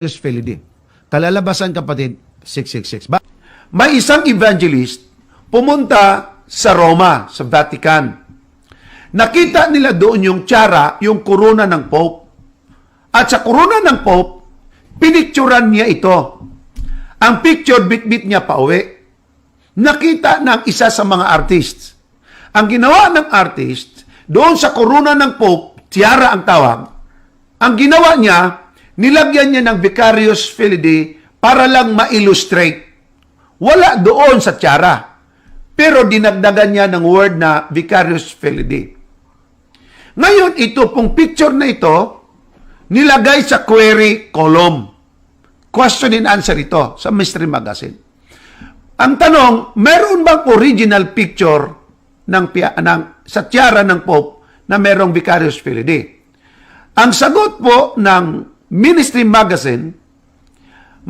Felidi. Kalalabasan kapatid, 666. May isang evangelist pumunta sa Roma, sa Vatican. Nakita nila doon yung tiara, yung korona ng Pope. At sa korona ng Pope, pinicturan niya ito. Ang picture, bit-bit niya pa uwi. Nakita ng isa sa mga artists. Ang ginawa ng artist, doon sa korona ng Pope, tiara ang tawag, ang ginawa niya, nilagyan niya ng Vicarious Filii para lang ma-illustrate. Wala doon sa tiara. Pero dinagdagan niya ng word na Vicarious Filii. Ngayon, ito pong picture na ito, nilagay sa query column. Question and answer ito sa Mystery Magazine. Ang tanong, meron bang original picture sa tiara ng Pope na merong Vicarious Filii? Ang sagot po ng Ministry Magazine,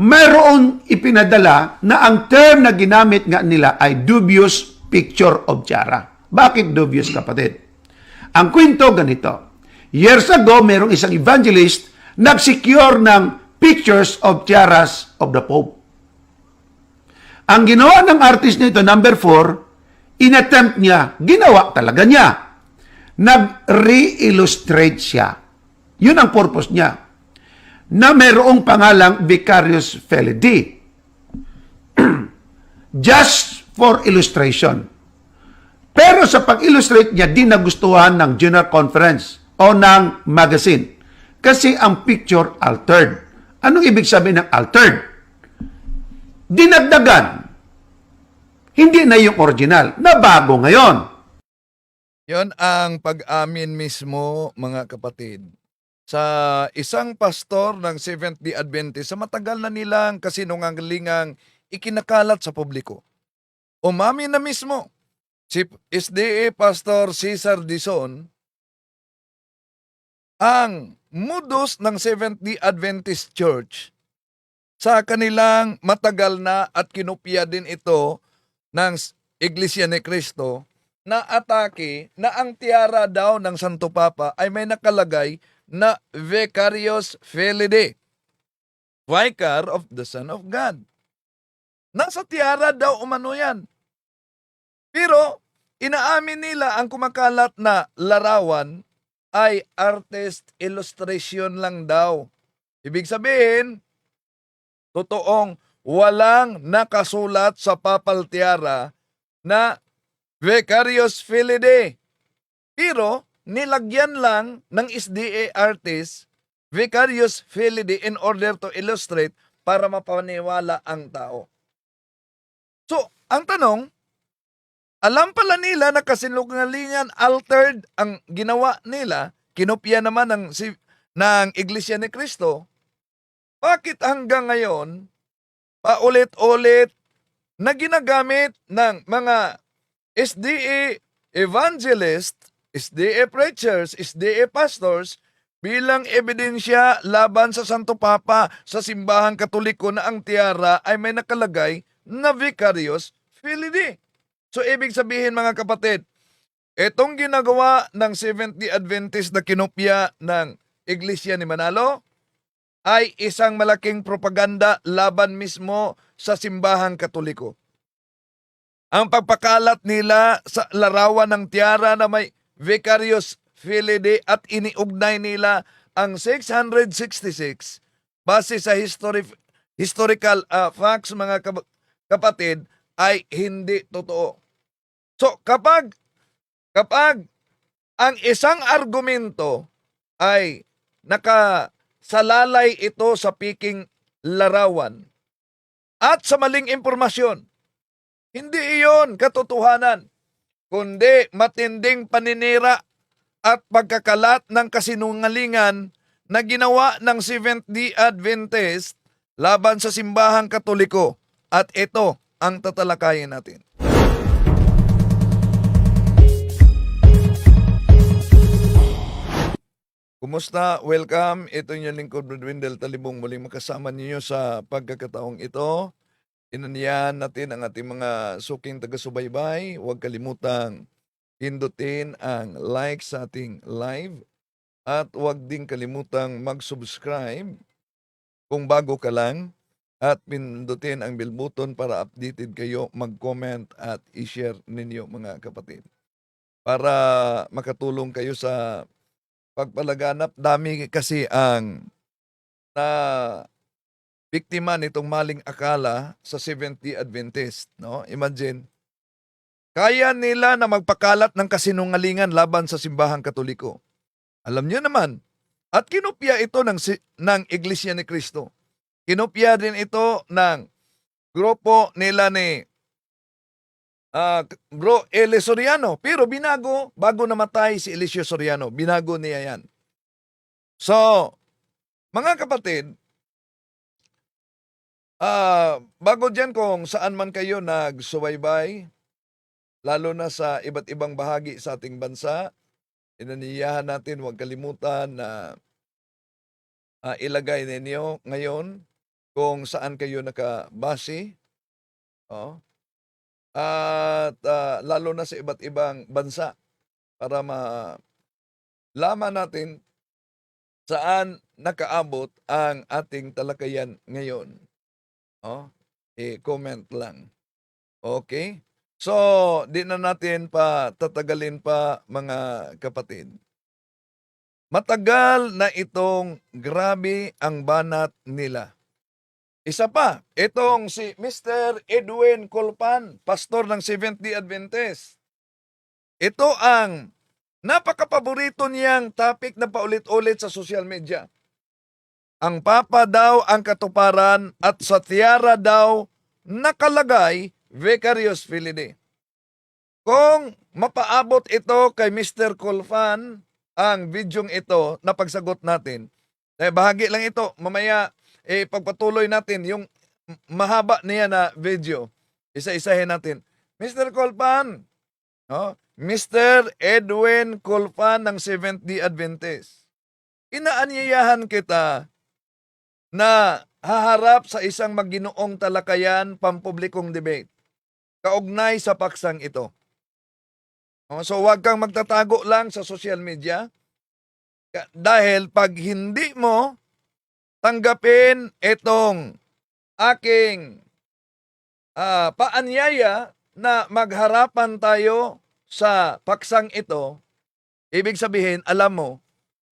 mayroon ipinadala na ang term na ginamit nga nila ay dubious picture of tiara. Bakit dubious, kapatid? Ang kwento ganito. Years ago, mayroong isang evangelist nag-secure ng pictures of tiaras of the Pope. Ang ginawa ng artist nito, number 4, inattempt niya, ginawa talaga niya. Nag-re-illustrate siya. Yun ang purpose niya. Na mayroong pangalang Vicarious Filii. Just for illustration. Pero sa pag-illustrate niya, di nagustuhan ng General Conference o ng magazine. Kasi ang picture altered. Anong ibig sabihin ng altered? Dinagdagan. Hindi na yung original. Nabago ngayon. Yon ang pag-amin mismo, mga kapatid. Sa isang pastor ng Seventh-day Adventist, sa matagal na nilang kasinungalingang ikinakalat sa publiko. Umamin na mismo si SDA Pastor Cesar Dizon ang modus ng Seventh-day Adventist Church sa kanilang matagal na at kinopya din ito ng Iglesia ni Cristo na atake na ang tiara daw ng Santo Papa ay may nakalagay na Vicarious Filii, Vicar of the Son of God. Nasa tiara daw umano yan. Pero inaamin nila ang kumakalat na larawan ay artist illustration lang daw. Ibig sabihin, totoong walang nakasulat sa papal tiara na Vicarious Filii. Pero nilagyan lang ng SDA artist Vicarious Filii in order to illustrate para mapaniwala ang tao. So, ang tanong, alam pala nila na kasinungalingan altered ang ginawa nila, kinopya naman ng Iglesia ni Cristo. Bakit hanggang ngayon, paulit-ulit na ginagamit ng mga SDA evangelist, SDA preachers, SDA pastors bilang ebidensya laban sa Santo Papa sa simbahang Katoliko na ang tiara ay may nakalagay na Vicarious Filii? So, ibig sabihin, mga kapatid, itong ginagawa ng Seventh-day Adventist na kinopya ng Iglesia ni Manalo ay isang malaking propaganda laban mismo sa simbahang Katoliko. Ang pagpakalat nila sa larawan ng tiara na may Vicarious Filii at iniugnay nila ang 666 base sa historical facts, mga kapatid, ay hindi totoo. So, kapag ang isang argumento ay nakasalalay ito sa piking larawan at sa maling impormasyon, hindi iyon katotohanan, kundi matinding paninira at pagkakalat ng kasinungalingan na ginawa ng Seventh-day Adventist laban sa simbahang Katoliko. At ito ang tatalakayin natin. Kumusta? Welcome. Ito yung lingkod, Brad Wendell Talibong, muling makasama ninyo sa pagkakataong ito. Inanyahan natin ang ating mga suking taga-subaybay. Huwag kalimutang pindutin ang like sa ating live at huwag din kalimutang mag-subscribe Kung bago ka lang, at pindutin ang bell button para updated kayo, mag-comment at i-share ninyo mga kapatid. Para makatulong kayo sa pagpalaganap. Dami kasi ang na biktima nitong maling akala sa Seventh-day Adventist. No? Imagine, kaya nila na magpakalat ng kasinungalingan laban sa simbahang katoliko. Alam niyo naman, at kinopya ito ng Iglesia ni Cristo. Kinopya din ito ng grupo nila ni Bro Eli Soriano. Pero binago, bago namatay si Eliseo Soriano, binago niya yan. So, mga kapatid, bago dyan kung saan man kayo nagsubaybay, lalo na sa iba't ibang bahagi sa ating bansa, inaniyahan natin, huwag kalimutan na ilagay ninyo ngayon kung saan kayo nakabase. Oh. At lalo na sa iba't ibang bansa para malaman natin saan nakaabot ang ating talakayan ngayon. Oh, i-comment lang. Okay? So, di na natin pa tatagalin pa mga kapatid. Matagal na itong grabe ang banat nila. Isa pa, itong si Mr. Edwin Colpan, pastor ng Seventh-day Adventist. Ito ang napakapaborito niyang topic na paulit-ulit sa social media. Ang Papa daw ang katuparan at sa tiara daw nakalagay Vicarious Filii. Kung mapaabot ito kay Mr. Colpan, ang bidyong ito na pagsagot natin, bahagi lang ito, mamaya pagpatuloy natin yung mahaba niya na video. Isa-isahin natin. Mr. Colpan, Mr. Edwin Colpan ng Seventh-day Adventist, inaanyayahan kita na haharap sa isang maginoong talakayan pampublikong debate kaugnay sa paksang ito. So huwag kang magtatago lang sa social media dahil pag hindi mo tanggapin itong aking paanyaya na magharapan tayo sa paksang ito, ibig sabihin, alam mo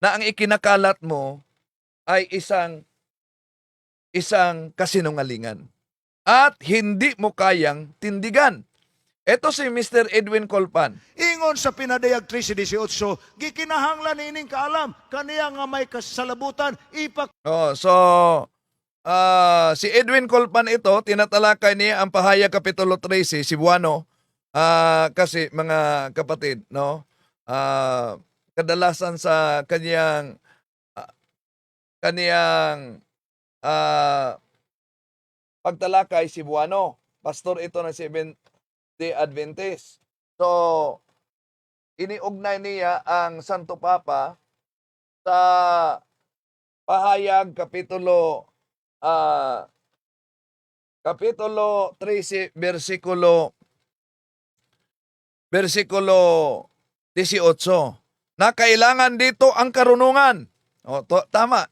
na ang ikinakalat mo ay isang kasinungalingan at hindi mo kayang tindigan. Ito si Mr. Edwin Colpan. Ingon sa pinadayag 13:18, gikinahanglan nining kaalam kaniya nga may kasalabutan Si Edwin Colpan ito, tinatalakay niya ang Pahayag Kapitulo 13, Cebuano, kasi mga kapatid, no? Kadalasan sa kaniyang pagtalakay Cebuano. Pastor ito ng Seventh-day Adventist. So, iniugnay niya ang Santo Papa sa Pahayag Kapitulo 13 versikulo 18 na kailangan dito ang karunungan. Tama.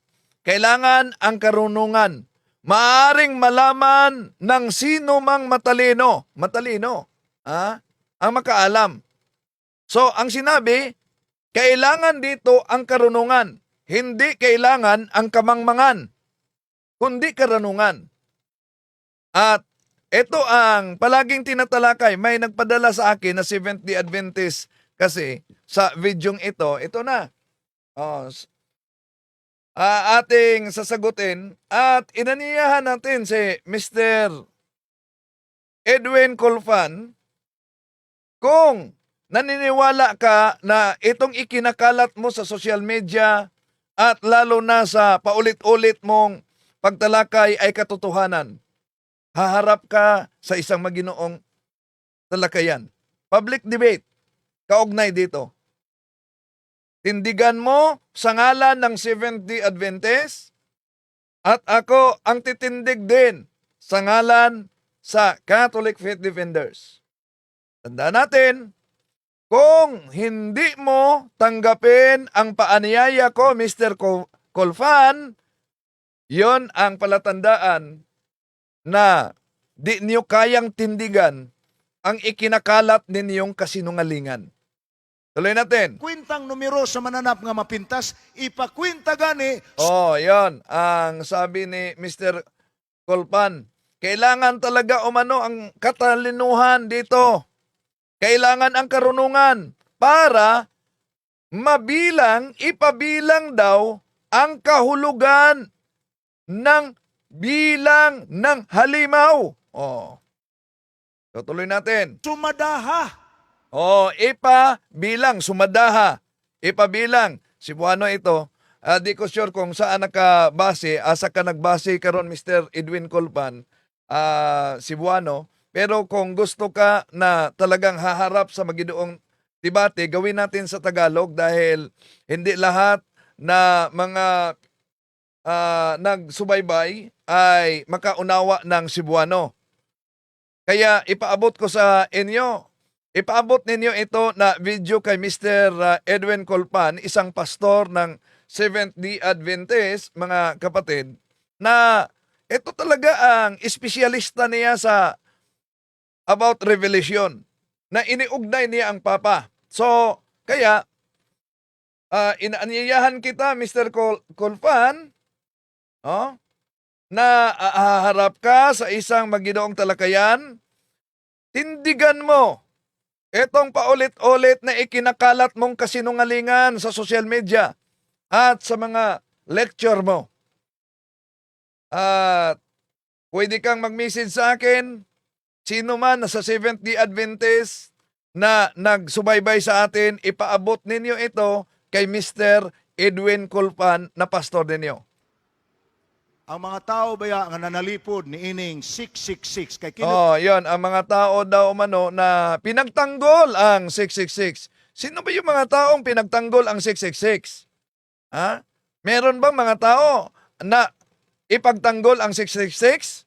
Kailangan ang karunungan. Maaring malaman ng sino mang matalino. Ang makaalam. So, ang sinabi, kailangan dito ang karunungan. Hindi kailangan ang kamangmangan, kundi karunungan. At ito ang palaging tinatalakay. May nagpadala sa akin na Seventh-day Adventist kasi sa videong ito na. Ating sasagutin at inaniyahan natin si Mr. Edwin Colpan kung naniniwala ka na itong ikinakalat mo sa social media at lalo na sa paulit-ulit mong pagtalakay ay katotohanan. Haharap ka sa isang maginoong talakayan. Public debate, kaugnay dito. Tindigan mo sa ngalan ng Seventh-day Adventist at ako ang titindig din sa ngalan sa Catholic Faith Defenders. Tandaan natin, kung hindi mo tanggapin ang paanyaya ko, Mr. Colpan, Yon ang palatandaan na di niyo kayang tindigan ang ikinakalat ninyong kasinungalingan. Tuloy natin. Kwintang numero sa mananap nga mapintas, ipakwinta gani Oh, yon ang sabi ni Mr. Colpan. Kailangan talaga umano ang katalinuhan dito. Kailangan ang karunungan para ipabilang daw ang kahulugan ng bilang ng halimaw. Oh. Tutuloy natin. sumadaha. Ipabilang, sumadaha. Ipabilang. Cebuano ito. Di ko sure kung saan nakabase. Asa ka nagbase karon Mr. Edwin Colpan. Cebuano. Pero kung gusto ka na talagang haharap sa magidoong debate, gawin natin sa Tagalog dahil hindi lahat na mga nagsubaybay ay makaunawa ng Cebuano. Kaya ipaabot ko sa inyo. Ipaabot ninyo ito na video kay Mr. Edwin Colpan, isang pastor ng Seventh-day Adventist, mga kapatid, na ito talaga ang espesyalista niya sa about revelation, na iniugnay niya ang Papa. So, kaya, inaanyayahan kita, Mr. Colpan, na haharap ka sa isang magidoong talakayan, tindigan mo etong paulit-ulit na ikinakalat mong kasinungalingan sa social media at sa mga lecture mo. At pwede kang mag-message sa akin, sino man sa Seventh-day Adventist na nagsubaybay sa atin, ipaabot ninyo ito kay Mr. Edwin Colpan na pastor ninyo. Ang mga tao baya nga nanalipod ni ining 666 kay kinu Yon, ang mga tao daw umano na pinagtanggol ang 666. Sino ba yung mga taong pinagtanggol ang 666? Ha? Meron bang mga tao na ipagtanggol ang 666?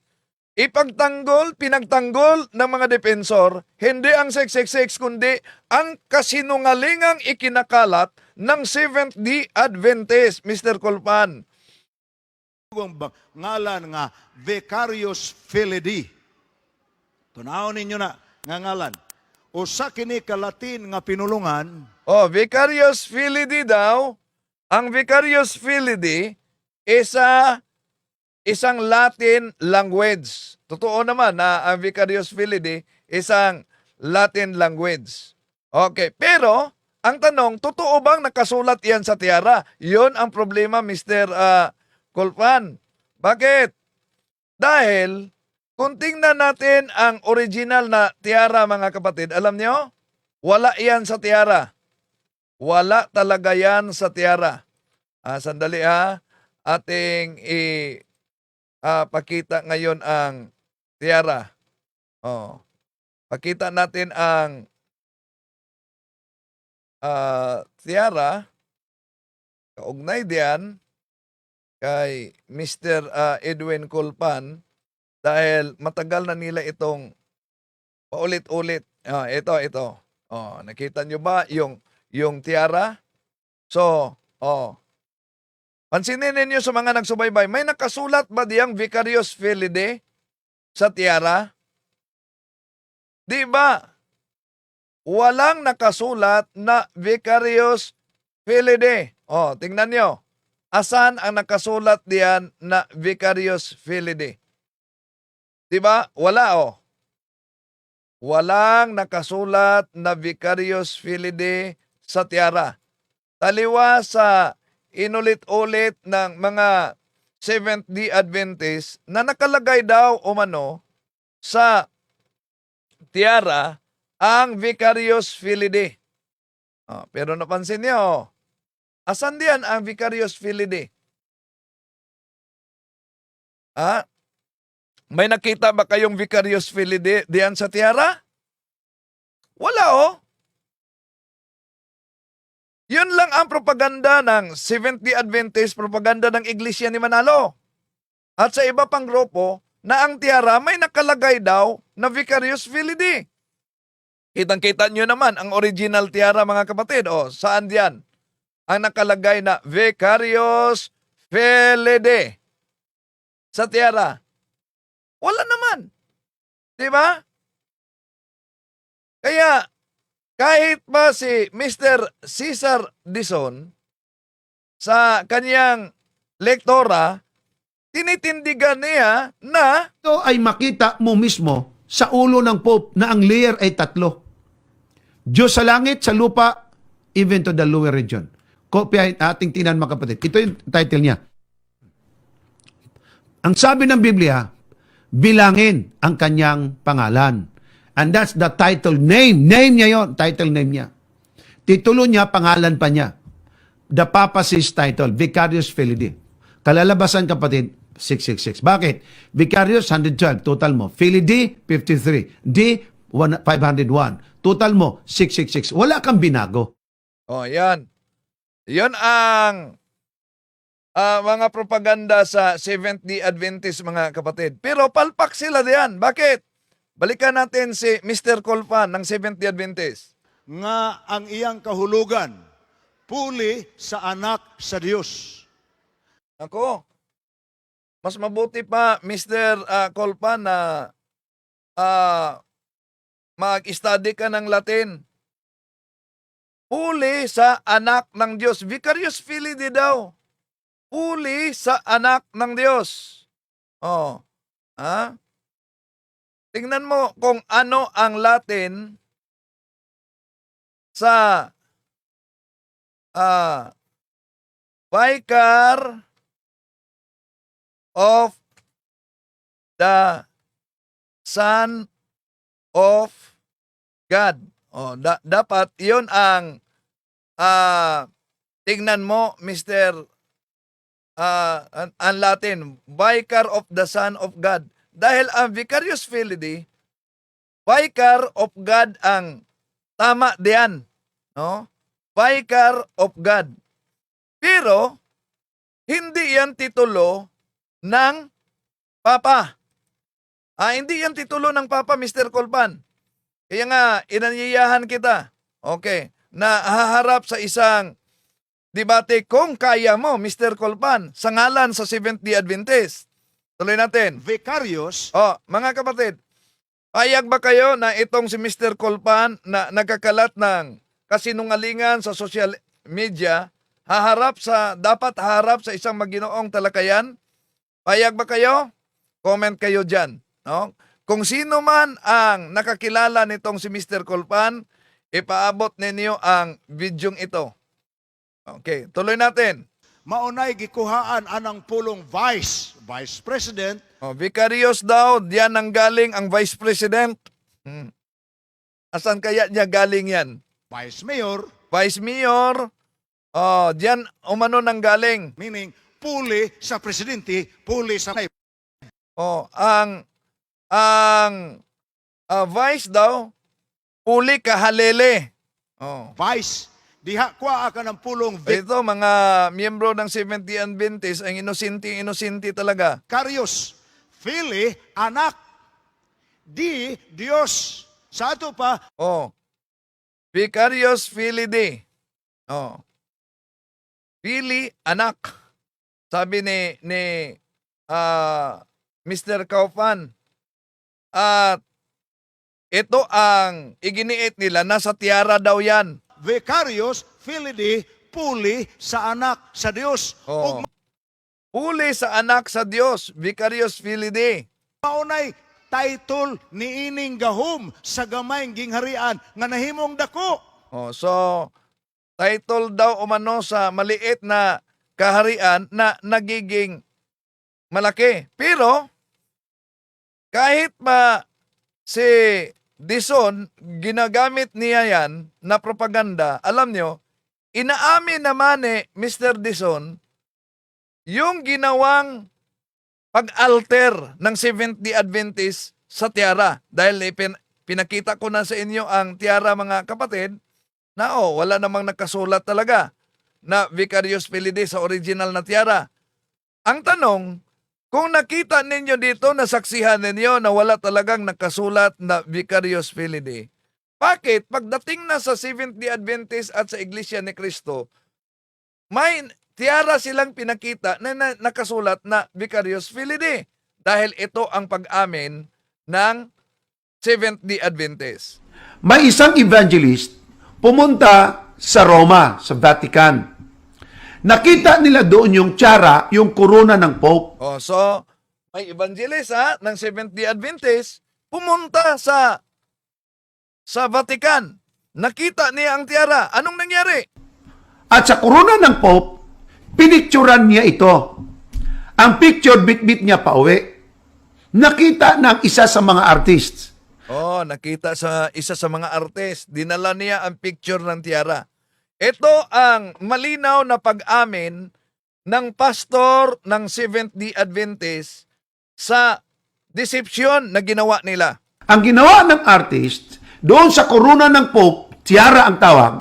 Pinagtanggol ng mga depensor, hindi ang 666 kundi ang kasinungalingang ikinakalat ng Seventh-day Adventist, Mr. Colpan. ngalan nga Vicarious Filii. Tunawon ninyo na nga ngalan. Usa kini ka Latin nga pinulungan, Vicarious Filii daw. Ang Vicarious Filii isang Latin language. Totoo naman na ang Vicarious Filii isang Latin language. Okay, pero ang tanong, totoo bang nakasulat yan sa tiara? Yon ang problema, Mr. Colpan. Bakit? Dahil kung tingnan natin ang original na tiara, mga kapatid, alam nyo? Wala yan sa tiara. Wala talaga yan sa tiara. Sandali ating pakita ngayon ang tiara. Pakita natin ang tiara. Kaugnay diyan kay Mr. Edwin Colpan dahil matagal na nila itong paulit-ulit. Ito. Nakita nyo ba yung tiara? So, pansinin ninyo sa mga nagsubaybay, may nakasulat ba diyang Vicarious Filii sa tiara? Di ba? Walang nakasulat na Vicarious Filii. Tingnan nyo. Asan ang nakasulat diyan na Vicarious Filii? Diba? Wala Walang nakasulat na Vicarious Filii sa tiara. Taliwa sa inulit-ulit ng mga Seventh-day Adventist na nakalagay daw umano sa tiara ang Vicarious Filii. Pero napansin niyo, asan diyan ang Vicarious Filii? May nakita ba kayong Vicarious Filii diyan sa tiara? Wala Yun lang ang propaganda ng Seventh-day Adventist, propaganda ng Iglesia ni Manalo. At sa iba pang grupo na ang tiara may nakalagay daw na Vicarious Filii. Kitang-kita nyo naman ang original tiara, mga kapatid. Saan diyan? Ang nakalagay na Vicarious Filii. sa tiara? Wala naman. Di ba? Kaya, kahit ba si Mr. Cesar Dizon sa kanyang lektora, tinitindigan niya na Ito ay makita mo mismo sa ulo ng Pope na ang layer ay 3. Diyos sa langit, sa lupa, even to the lower region. Kopya ating tinan mga kapatid. Ito yung title niya. Ang sabi ng Biblia, bilangin ang kanyang pangalan. And that's the title name. Name niya yon, title name niya. Titulo niya, pangalan pa niya. The papacy's title, Vicarius Filii. Kalalabasan kapatid, 666. Bakit? Vicarius, 112. Total mo. Filii, 53. D, 501. Total mo, 666. Wala kang binago. yan. Yan ang mga propaganda sa Seventh-day Adventist, mga kapatid. Pero palpak sila diyan. Bakit? Balikan natin si Mr. Colpan ng Seventh-day Adventist. Nga ang iyang kahulugan, puli sa anak sa Dios. Ako, mas mabuti pa, Mr. Colpan, na mag-study ka ng Latin. Puli sa anak ng Diyos. Vicarius Filii daw. Puli sa anak ng Diyos. Oh. Ha? Tingnan mo kung ano ang Latin sa Vicar of the Son of God. Dapat yon ang tingnan mo, Mr. Ang Latin, Vicar of the Son of God. Dahil ang Vicarius Filii, Vicar of God ang tama diyan, no? Vicar of God. Pero hindi yan titulo ng Papa. Hindi yan titulo ng Papa, Mr. Colpan. Kaya nga, inanyayahan kita, okay, na haharap sa isang debate kung kaya mo, Mr. Colpan, sa ngalan sa Seventh-day Adventist. Tuloy natin. Vicarius, Mga kapatid, payag ba kayo na itong si Mr. Colpan na nagkakalat ng kasinungalingan sa social media, dapat haharap sa isang maginoong talakayan? Payag ba kayo? Comment kayo dyan. No? Kung sino man ang nakakilala nitong si Mr. Colpan, ipaabot ninyo ang videong ito. Okay, tuloy natin. maunay gikuhaan anang pulong Vice President. Vicarious daw, diyan ang galing ang Vice President. Asan kaya niya galing yan? Vice Mayor, Vice Mayor, diyan umano nang galing. meaning puli sa presidente, puli sa Ang Vice daw, puli kahalele. Vice. Diha kwa ka ng pulong Ito, mga miyembro ng Seventh-day Adventist, ang inusinti talaga. Vicarius. Fili, anak. Di, Dios. Sa ato pa, Vicarious Filii. Filii, anak. Sabi ni Mr. Kaufman. At ito ang iginiit nila, nasa tiara daw yan. Vicarius Filii, puli sa anak sa Dios. Ug Puli sa anak sa Diyos, Vicarious Filii. maunay title ni ining gahom sa gamayng gingharian nga nahimong dako. So, title daw umano sa maliit na kaharian na nagiging malaki. Pero, kahit pa si Dizon, ginagamit niya yan na propaganda, alam nyo, inaamin naman Mr. Dizon, yung ginawang pag-alter ng Seventh-day Adventist sa tiara. Dahil pinakita ko na sa inyo ang tiara, mga kapatid, na wala namang nakasulat talaga na Vicarious Filii sa original na tiara. Ang tanong, kung nakita ninyo dito, nasaksihan ninyo na wala talagang nakasulat na Vicarious Filii, bakit pagdating na sa Seventh-day Adventist at sa Iglesia ni Cristo, may tiara silang pinakita na, nakasulat na Vicarious Filii dahil ito ang pag-amin ng Seventh-day Adventist. May isang evangelist pumunta sa Roma, sa Vatican. Nakita nila doon yung tiara, yung korona ng Pope. Oh, so may evangelist ng Seventh-day Adventist pumunta sa Vatican. Nakita niya ang tiara. Anong nangyari? At sa korona ng Pope, pinicturan niya ito. Ang picture, bit-bit niya pa uwi. Nakita ng isa sa mga artists. Oh, nakita sa isa sa mga artist. Dinala niya ang picture ng tiara. Ito ang malinaw na pag-amin ng pastor ng Seventh-day Adventist sa deception na ginawa nila. Ang ginawa ng artist, doon sa korona ng Pope, tiara ang tawag,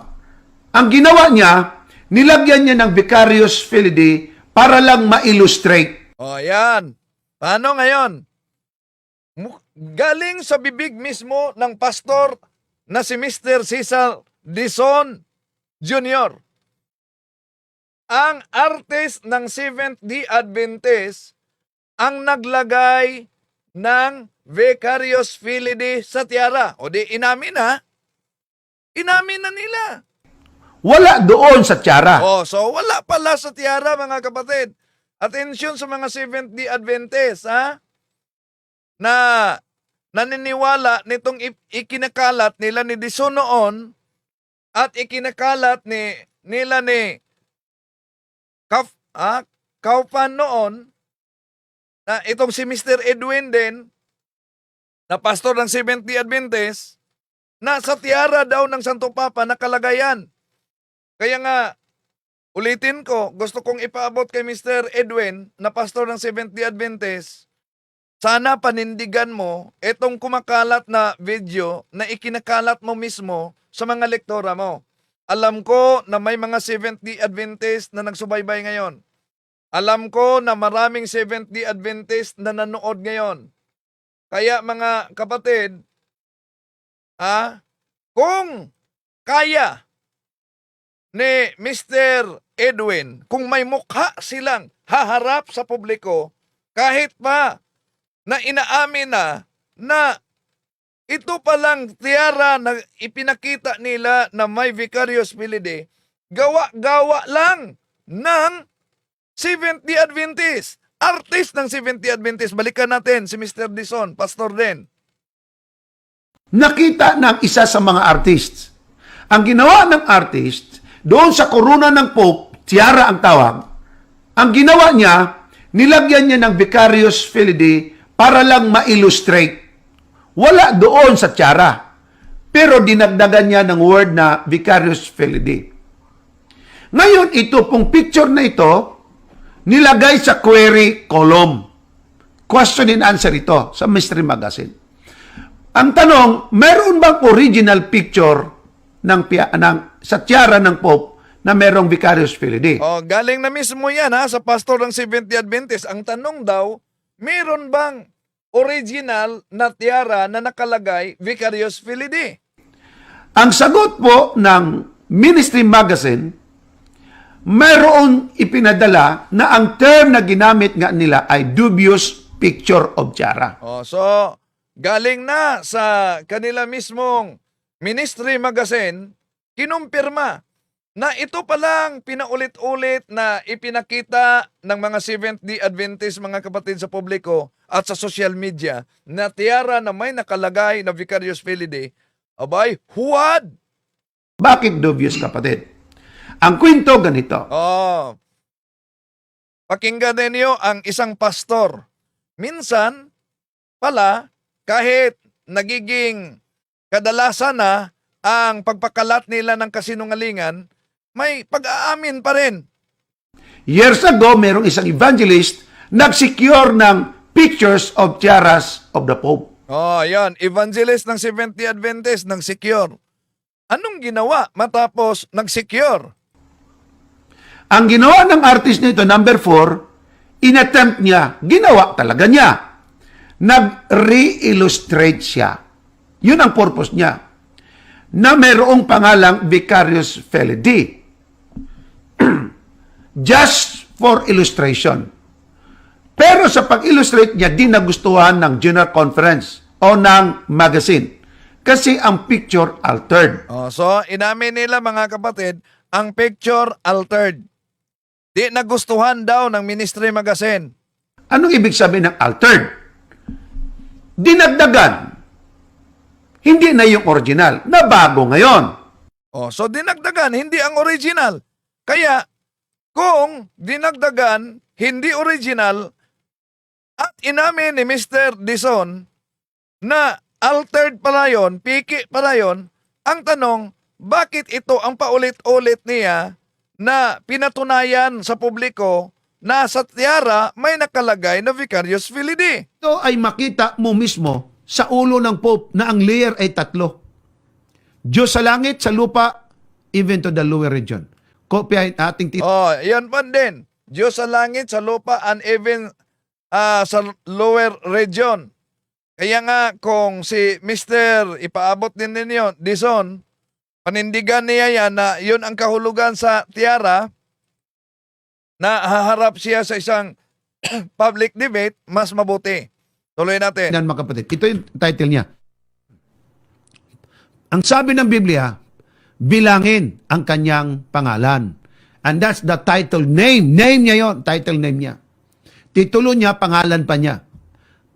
ang ginawa niya, nilagyan niya ng Vicarious Filii para lang ma-illustrate. Oh, yan. Paano ngayon? Galing sa bibig mismo ng pastor na si Mr. Cesar Dizon Jr. Ang artist ng Seventh-day Adventist ang naglagay ng Vicarious Filii sa tiara. O di inamin na. Inamin na nila. Wala doon sa tiara. Oh, so wala pala sa tiara, mga kapatid. Atensyon sa mga Seventh-day Adventist, na naniniwala nitong ikinakalat nila ni Dizon noon at ikinakalat nila ni Kaufman noon, na itong si Mr. Edwin din, na pastor ng Seventh-day Adventist, na sa tiara daw ng Santo Papa nakalagayan. Kaya nga, ulitin ko, gusto kong ipaabot kay Mr. Edwin, na pastor ng Seventh-day Adventist, sana panindigan mo itong kumakalat na video na ikinakalat mo mismo sa mga lektora mo. Alam ko na may mga Seventh-day Adventist na nagsubaybay ngayon. Alam ko na maraming Seventh-day Adventist na nanood ngayon. Kaya mga kapatid, kung kaya ni Mr. Edwin, kung may mukha silang haharap sa publiko, kahit pa na inaamin na ito palang tiara na ipinakita nila na may Vicarious Filii, gawa-gawa lang ng Seventh-day Adventist. Artist ng Seventh-day Adventist. Balikan natin si Mr. Dizon, pastor din. Nakita ng isa sa mga artists. Ang ginawa ng artist, doon sa korona ng Pope, tiara ang tawag, ang ginawa niya, nilagyan niya ng Vicarious Filii para lang ma-illustrate. Wala doon sa tiara. Pero dinagdagan niya ng word na Vicarious Filii. Ngayon, ito pong picture na ito, nilagay sa query column. Question and answer ito sa Mystery Magazine. Ang tanong, meron bang original picture sa tiara ng Pope na merong Vicarious Filii? Oh, galing na mismo yan sa pastor ng Seventh-day Adventist. Ang tanong daw, meron bang original na tiara na nakalagay Vicarious Filii? Ang sagot po ng Ministry Magazine, mayroon ipinadala na ang term na ginamit nga nila ay dubious picture of tiara. Oh, so galing na sa kanila mismong Ministry Magazine, kinumpirma na ito palang pinaulit-ulit na ipinakita ng mga Seventh-day Adventist, mga kapatid, sa publiko at sa social media na tiara na may nakalagay na Vicarious Filii. Abay, huwad! Bakit dubious, kapatid? Ang kwento ganito. Oh, pakinggan ninyo ang isang pastor. Minsan, pala, kahit nagiging kadalasan na ang pagpakalat nila ng kasinungalingan, may pag-aamin pa rin. Years ago, merong isang evangelist nag-secure ng pictures of tiaras of the Pope. Oh, yan. Evangelist ng Seventh-day Adventist ng secure. Anong ginawa matapos nag-secure? Ang ginawa ng artist nito, number 4, inattempt niya, ginawa talaga niya. Nag-re-illustrate siya. Yun ang purpose niya. Na mayroong pangalang Vicarious Filii. just for illustration. Pero sa pag-illustrate niya, di nagustuhan ng General Conference o ng magazine. Kasi ang picture altered. Oh, so, inamin nila mga kapatid, ang picture altered. Di nagustuhan daw ng Ministry Magazine. Anong ibig sabihin ng altered? Dinagdagan. Hindi na yung original, na bago ngayon. Oh, so dinagdagan, hindi ang original. Kaya, kung dinagdagan, hindi original, at inamin ni Mr. Dizon na altered pala yun, piki pala yun, ang tanong, bakit ito ang paulit-ulit niya na pinatunayan sa publiko na sa tiara may nakalagay na Vicarious Filii? Ito ay makita mo mismo sa ulo ng Pope na ang layer ay 3. Diyos sa langit, sa lupa, even to the lower region. Kopyahin ating Oh, yan pa din. Diyos sa langit, sa lupa, and even sa lower region. Kaya nga, kung si Mr. ipaabot din ninyo, Dizon, panindigan niya yan na yun ang kahulugan sa tiara, na haharap siya sa isang public debate, mas mabuti. Tuloy natin. Yan mga kapatid. Ito yung title niya. Ang sabi ng Biblia, bilangin ang kanyang pangalan. And that's the title name. Name niya yon, title name niya. Titulo niya, pangalan pa niya.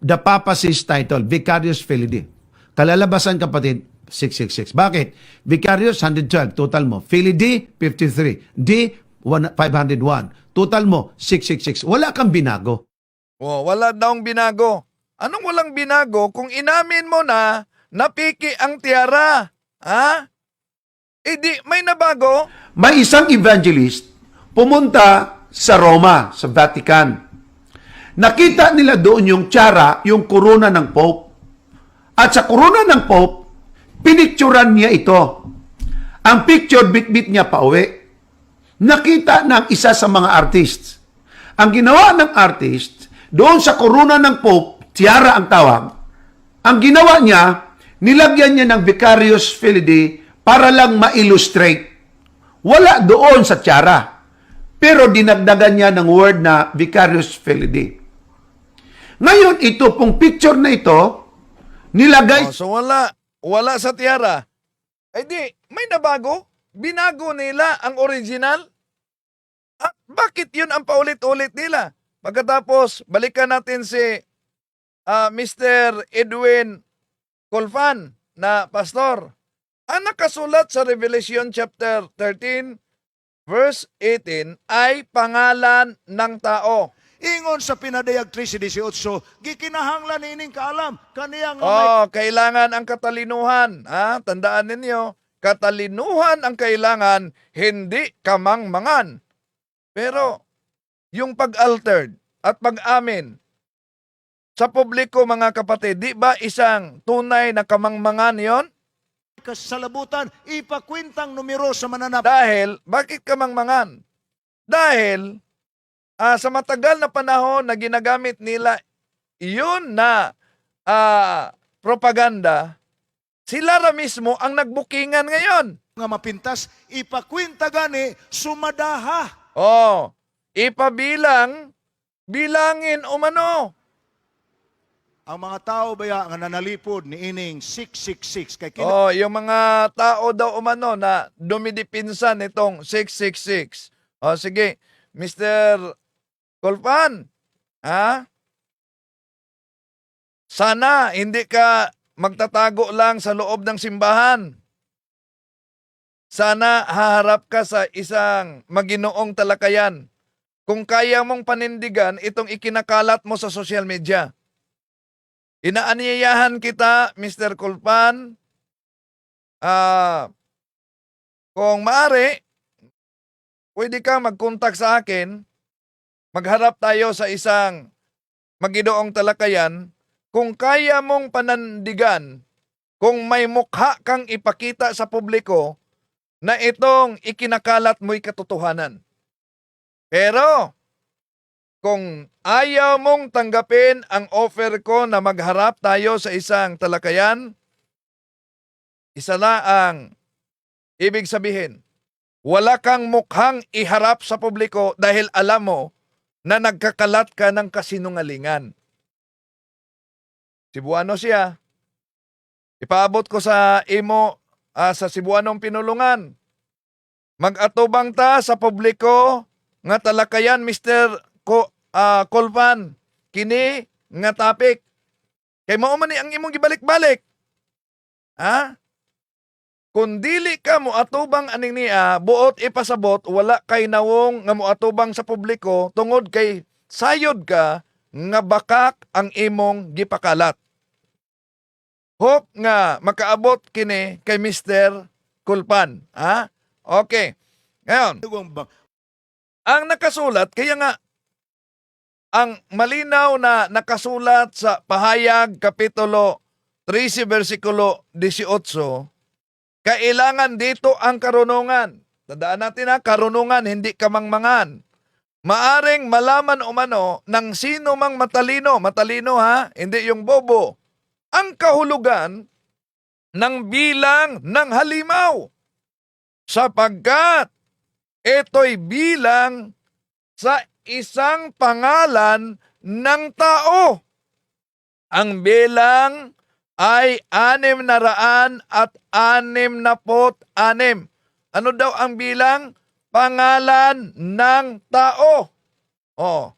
The Papacy's title, Vicarious Filii. Kalalabasan kapatid, 666. Bakit? Vicarious, 112. Total mo. Filii, 53. D, 501. Total mo, 666. Wala kang binago. Oh, wala daw binago. Anong walang binago kung inamin mo na napiki ang tiara? Ha? Eh di, may nabago? May isang evangelist pumunta sa Roma, sa Vatican. Nakita nila doon yung tiara, yung korona ng Pope. At sa korona ng Pope, pinicturan niya ito. Ang picture, bit-bit niya pa uwi. Nakita ng isa sa mga artists. Ang ginawa ng artist, doon sa korona ng Pope, tiara ang tawag, ang ginawa niya, nilagyan niya ng Vicarious Filii para lang ma-illustrate. Wala doon sa tiara. Pero dinagdagan niya ng word na Vicarious Filii. Ngayon, ito pong picture na ito, nilagay... Oh, so wala sa tiara. Eh di, may nabago? Binago nila ang original? At bakit yun ang paulit-ulit nila? Pagkatapos, balikan natin si Mr. Edwin Colfan na pastor. Ang nakasulat sa Revelation chapter 13, verse 18 ay pangalan ng tao. Ingon sa pinadayag 13:18, gikinahanglan ining kaalam kaniyang may Oh, kailangan ang katalinuhan. Tandaan ninyo, katalinuhan ang kailangan, hindi kamangmangan. Pero, yung pag-altered at pag-amin sa publiko mga kapatid, di ba isang tunay na kamangmangan yon? kasalabutan, ipakwintang numero sa mananap. Dahil, bakit kamangmangan? Dahil, sa matagal na panahon na ginagamit nila yun na propaganda, sila ra mismo ang nagbukingan ngayon. Nga mapintas, ipakwinta gani, sumadaha. Oh, ipabilang, bilangin umano. Ang mga tao baya nga nanalipod ni ining 666 kay Oh, yung mga tao daw umano na dumidipinsan itong 666. Oh, sige, Mr. Colpan, sana hindi ka magtatago lang sa loob ng simbahan. Sana haharap ka sa isang maginoong talakayan. Kung kaya mong panindigan itong ikinakalat mo sa social media. Inaanyayahan kita, Mr. Colpan, kung maaari, pwede kang mag-contact sa akin, magharap tayo sa isang maginoong talakayan, kung kaya mong panandigan, kung may mukha kang ipakita sa publiko na itong ikinakalat mo'y katotohanan. Pero, kung ayaw mong tanggapin ang offer ko na magharap tayo sa isang talakayan, isa na ang ibig sabihin. Wala kang mukhang iharap sa publiko dahil alam mo na nagkakalat ka ng kasinungalingan. Cebuano siya. Ipaabot ko sa imo sa Cebuanong pinulungan. Mag-atubang ta sa publiko nga talakayan Mr. Colpan. Kini nga topic. Kay mao man ni ang imong gibalik-balik. Ha? Kung dili ka moatubang aning niya, buot ipasabot, wala kay nawong nga moatubang sa publiko tungod kay sayod ka nga bakak ang imong gipakalat. Hope nga makaabot kini kay Mr. Kulpan. Ha? Okay. Ngayon, ang nakasulat, kaya nga, ang malinaw na nakasulat sa Pahayag Kapitulo 13, versikulo 18, kailangan dito ang karunungan. Tandaan natin ha, karunungan, hindi kamangmangan. Maaring malaman umano ng sino mang matalino, matalino ha, hindi yung bobo, ang kahulugan ng bilang ng halimaw. Sapagkat ito'y bilang sa isang pangalan ng tao. Ang bilang ay 666. Ano daw ang bilang? Pangalan ng tao.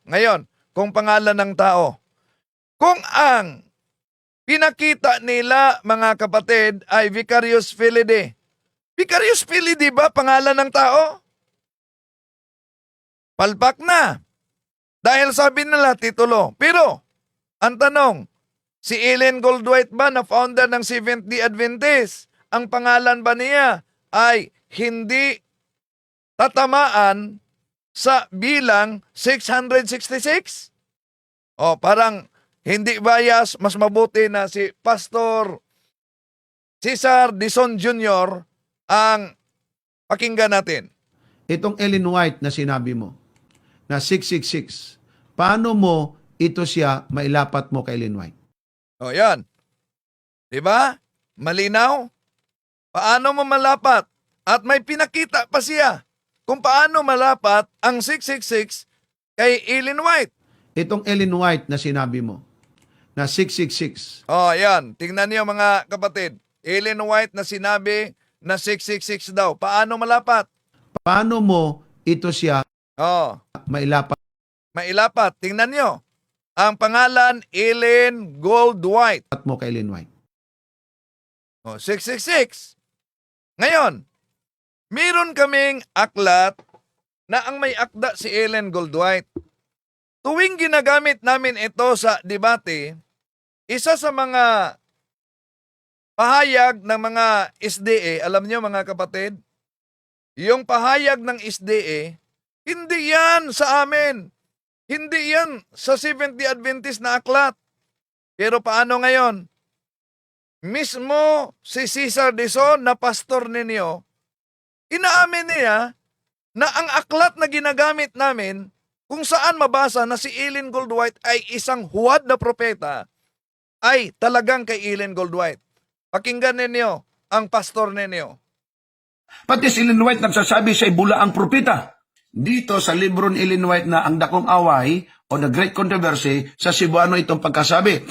Ngayon, kung pangalan ng tao. Kung ang pinakita nila, mga kapatid, ay Vicarius Filii. Vicarius Filii ba pangalan ng tao? Palpak na. Dahil sabi nila titulo. Pero, ang tanong, si Ellen Goldwhite ba na founder ng Seventh-day Adventist, ang pangalan ba niya ay hindi tatamaan sa bilang 666? Parang hindi bias, mas mabuti na si Pastor Cesar Dizon Jr. ang pakinggan natin. Itong Ellen White na sinabi mo, na 666, paano mo ito siya mailapat mo kay Ellen White? Yan. Diba? Malinaw? Paano mo malapat? At may pinakita pa siya kung paano malapat ang 666 kay Ellen White. Itong Ellen White na sinabi mo, na 666, Yan. Tingnan niyo mga kapatid. Ellen White na sinabi na 666 daw. Paano malapat? paano mo ito siya mailapat Mailapat. Tingnan niyo. Ang pangalan, Ellen Goldwhite. mo kay Ellen White? 666. Ngayon, meron kaming aklat na ang may akda si Ellen Goldwhite. Tuwing ginagamit namin ito sa debate, isa sa mga pahayag ng mga SDA, alam niyo mga kapatid, yung pahayag ng SDA, hindi yan sa amin. Hindi yan sa Seventh-day Adventist na aklat. Pero paano ngayon? Mismo si Cesar Dizon na pastor ninyo, inaamin niya na ang aklat na ginagamit namin kung saan mabasa na si Ellen Goldwhite ay isang huwad na propeta, ay talagang kay Ellen Goldwhite. Pakinggan ninyo ang pastor ninyo. Pati si Ellen White nagsasabi siya bula ang propeta. Dito sa libro ni Ellen White na Ang Dakong Away o The Great Controversy, sa Cebuano itong pagkasabi.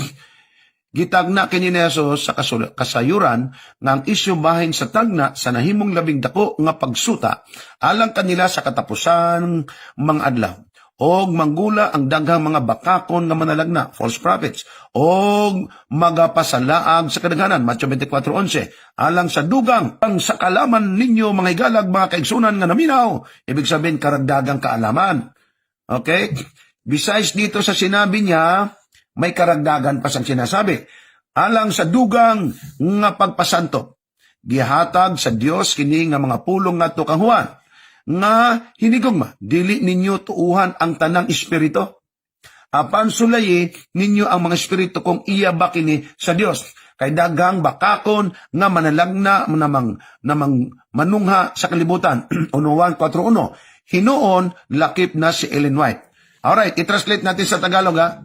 Gitagna kini ni Jesus sa kasayuran nga ang isyu bahin sa tagna sa nahimong labing dako nga pagsuta alang kanila sa katapusan mga adlaw. Og manggula ang daghang mga bakakon nga manalagna, false prophets, og magapasalaag sa kadaghanan, Matthew 24:11, alang sa dugang ang sa kalaman ninyo mga higalag, mga kaigsunan nga naminaw, ibig sabihin karagdagang kaalaman. Okay? Besides dito sa sinabi niya, may karagdagan pa siyang sinasabi, alang sa dugang nga pagpasanto, gihatag sa Dios kini nga mga pulong ngadto kang Juan, nga hinigugma, dili ninyo tuuhan ang tanang espiritu. Apan sulayi ninyo ang mga espiritu kung iya ba kini sa Dios. Kay daghang bakakon nga manalagna namang manungha sa kalibutan. Uno 1:4-1. Hinuon lakip na si Ellen White. Alright, i-translate natin sa Tagalog ha.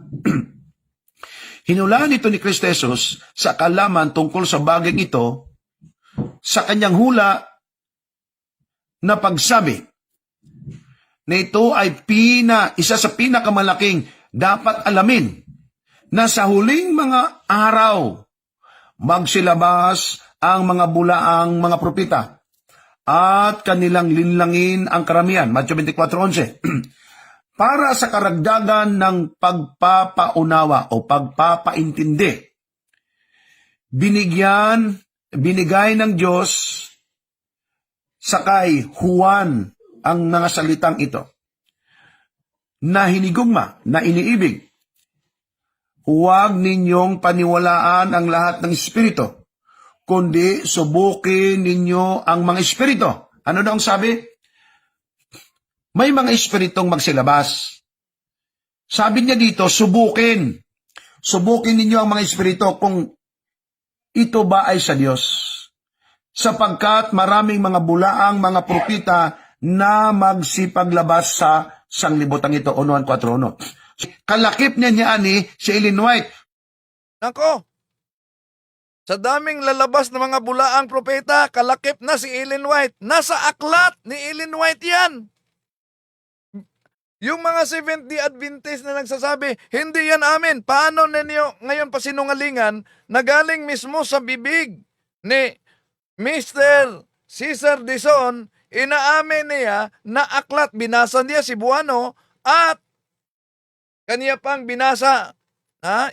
Hinulaan ito ni Kristo Jesus sa kalaman tungkol sa bagay ito sa kanyang hula na pagsabi na ito ay isa sa pinakamalaking dapat alamin na sa huling mga araw magsilabas ang mga bulaang mga propeta at kanilang linlangin ang karamihan. Matthew 24:11. Para sa karagdagan ng pagpapaunawa o pagpapaintindi, binigay ng Diyos sa kay Juan ang mga salitang ito na hinigugma, na iniibig. Huwag ninyong paniwalaan ang lahat ng espiritu, kundi subukin ninyo ang mga espiritu. Ano daw ang sabi? May mga espiritong magsilabas. Sabi niya dito, subukin. Subukin ninyo ang mga espiritu kung ito ba ay sa Diyos. Sapagkat maraming mga bulaang mga propita na magsipaglabas sa sanglibotang ito. Unuan 4:1. Kalakip niya ani si Ellen White. Nako, sa daming lalabas ng mga bulaang propeta, kalakip na si Ellen White. Nasa aklat ni Ellen White yan. Yung mga Seventh-day Adventist na nagsasabi, hindi yan amin. Paano ninyo ngayon pasinungalingan na galing mismo sa bibig ni Mr. Cesar Dizon, inaamin niya na aklat, binasa niya si Buano at kaniya pang binasa,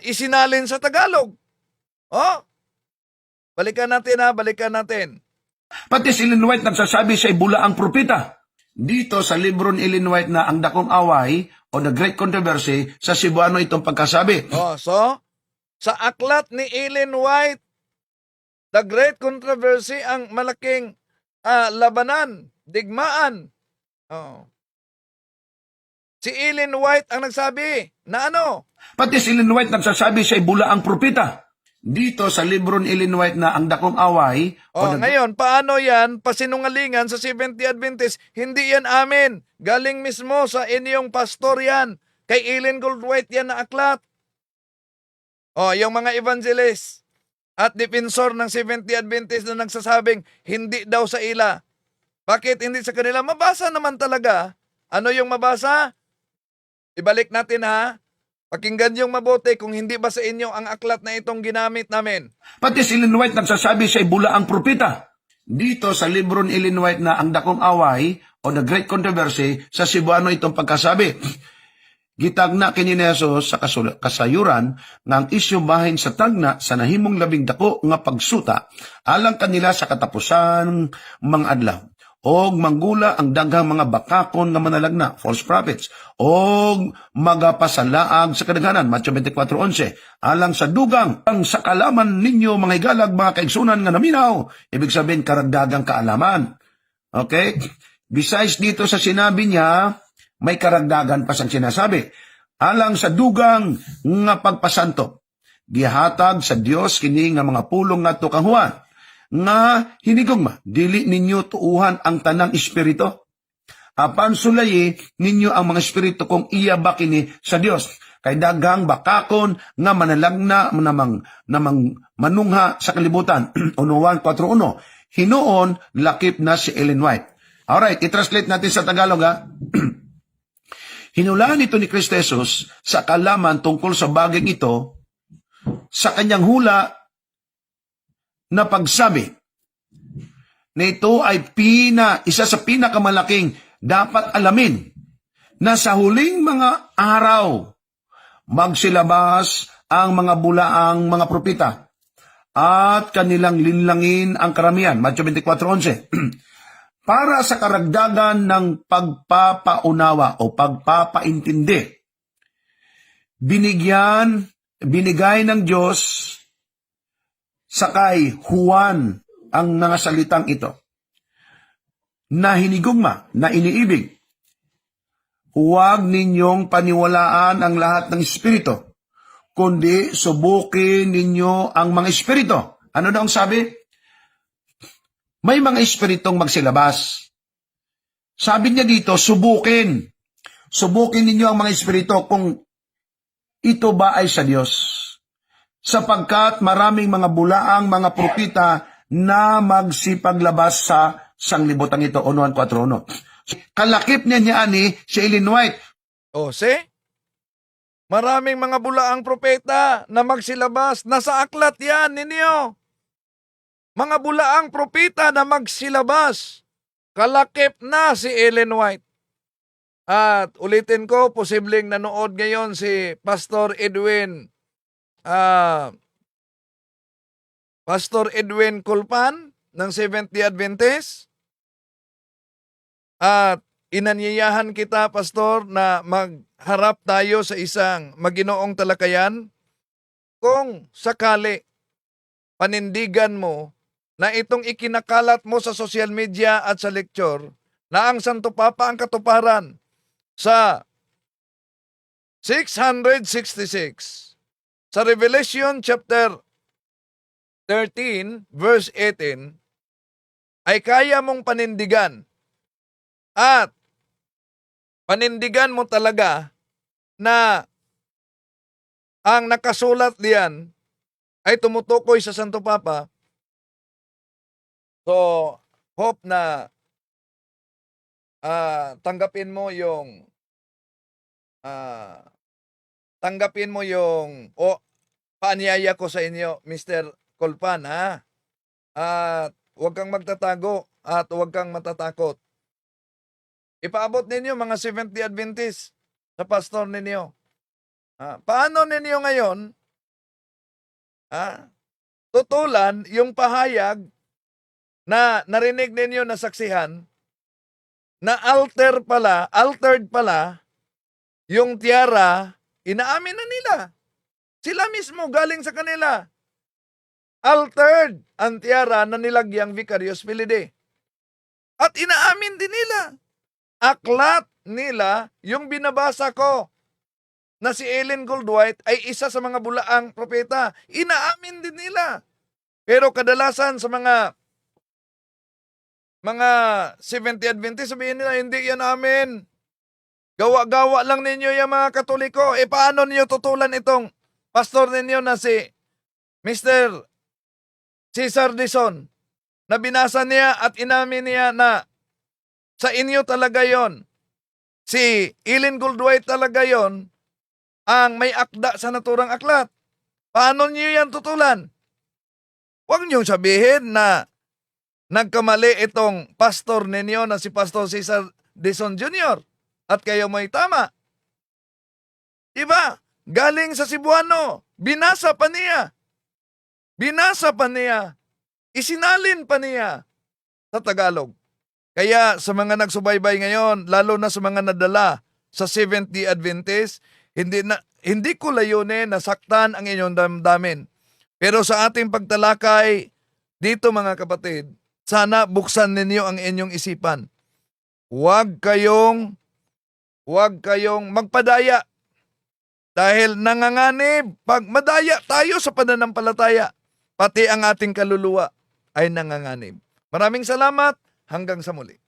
isinalin sa Tagalog. Oh, balikan natin. Pati si Ellen White nagsasabi siya ay bulaang propeta. Dito sa libro ni Ellen White na Ang Dakong Away o The Great Controversy, sa Cebuano itong pagkasabi. Oh, so, sa aklat ni Ellen White, The Great Controversy, ang malaking labanan, digmaan. Oh. Si Ellen White ang nagsabi na ano? Pati si Ellen White nagsasabi siya ay bulaang propeta. Dito sa libro ni Ellen White na Ang Dakong Away. Ngayon, paano yan pasinungalingan sa Seventh-day Adventist? Hindi yan amin. Galing mismo sa inyong pastor yan. Kay Ellen Goldwhite yan na aklat. Yung mga evangelist at defensor ng Seventh-day Adventist na nagsasabing hindi daw sa ila. Bakit hindi sa kanila? Mabasa naman talaga. Ano yung mabasa? Ibalik natin ha. Pakinggan yung mabuti kung hindi ba sa inyo ang aklat na itong ginamit namin. Pati si Ellen White nagsasabi siya ay bulaang propeta. Dito sa libro ni Ellen White na Ang Dakong Away o The Great Controversy, sa Cebuano itong pagkasabi. Gitagna kini ni Jesus sa kasayuran nga ang isyu bahin sa tagna sa nahimong labing dako nga pagsuta alang kanila sa katapusan mga adlaw. Og manggula ang daghang mga bakakon nga manalagna, false prophets, og magapasalaag sa kadaghanan, Matthew 24:11, alang sa dugang, ang sa kalaman ninyo mga higalag, mga kaigsunan nga naminaw, ibig sabihin karagdagang kaalaman. Okay? Besides dito sa sinabi niya, may karagdagan pa siyang sinasabi, alang sa dugang nga pagpasanto, gihatag sa Dios kini nga mga pulong nato kang Juan, nga hinigugma, dili ninyo tuuhan ang tanang espiritu. Apan sulayi ninyo ang mga espiritu kung iya ba kini sa Dios. Kay daghang bakakon nga manalagna namang manungha sa kalibutan. Unuan 4:1. Hinuon lakip na si Ellen White. Alright, i-translate natin sa Tagalog ha. Hinulaan ito ni Kristo Jesus sa kalaman tungkol sa bagay ito sa kanyang hula na pagsabi na ito ay isa sa pinakamalaking dapat alamin na sa huling mga araw magsilabas ang mga bulaang mga propeta at kanilang linlangin ang karamihan. Matthew 24:11. Para sa karagdagan ng pagpapaunawa o pagpapaintindi, binigay ng Diyos sa kay Juan ang mga salitang ito na hinigugma, na iniibig. Huwag ninyong paniwalaan ang lahat ng espiritu, kundi subukin ninyo ang mga espiritu. Ano daw ang sabi? May mga espiritong magsilabas. Sabi niya dito, subukin. Subukin ninyo ang mga espiritu kung ito ba ay sa Diyos. Sapagkat maraming mga bulaang mga propita na magsipaglabas sa sanglibutan ito, 141. Kalakip niya ani si Ellen White. O, see? Maraming mga bulaang propeta na magsilabas. Nasa aklat yan ninyo. Mga bulaang propeta na magsilabas. Kalakip na si Ellen White. At ulitin ko, posibleng nanood ngayon si Pastor Edwin Culpan ng Seventh-day Adventist. At inanyayahan kita, Pastor, na magharap tayo sa isang maginoong talakayan kung sakali panindigan mo na itong ikinakalat mo sa social media at sa lecture na ang Santo Papa ang katuparan sa 666 sa Revelation chapter 13 verse 18 ay kaya mong panindigan at panindigan mo talaga na ang nakasulat diyan ay tumutukoy sa Santo Papa. So, hope na tanggapin mo yung paanyaya ko sa inyo, Mr. Colpan, ha? At huwag kang magtatago at huwag kang matatakot. Ipaabot ninyo mga Seventh-day Adventist sa pastor ninyo. Paano ninyo ngayon tutulan yung pahayag na narinig ninyo na saksihan na altered pala yung tiara, inaamin na nila. Sila mismo galing sa kanila. Altered ang tiara na nilagyang Vicarious Filii. At inaamin din nila. Aklat nila yung binabasa ko na si Ellen Goldwhite ay isa sa mga bulaang propeta. Inaamin din nila. Pero kadalasan sa mga Seventh-day Adventist, sabihin nila, hindi yan amin. Gawa-gawa lang ninyo yung mga Katoliko. Paano ninyo tutulan itong pastor ninyo na si Mr. Cesar Dizon na binasa niya at inamin niya na sa inyo talaga yon. Si Ellen Goldwhite talaga yon ang may akda sa naturang aklat. Paano niyo yan tutulan? Huwag niyong sabihin na nagkamali itong pastor ninyo na si Pastor Cesar Dizon Jr. at kayo may tama. Diba? Galing sa Cebuano. Binasa pa niya. Isinalin pa niya sa Tagalog. Kaya sa mga nagsubaybay ngayon, lalo na sa mga nadala sa Seventh-day Adventist, hindi ko layunin na saktan ang inyong damdamin. Pero sa ating pagtalakay dito, mga kapatid, sana buksan ninyo ang inyong isipan. Huwag kayong magpadaya. Dahil nanganganib, pag madaya tayo sa pananampalataya, pati ang ating kaluluwa ay nanganganib. Maraming salamat, hanggang sa muli.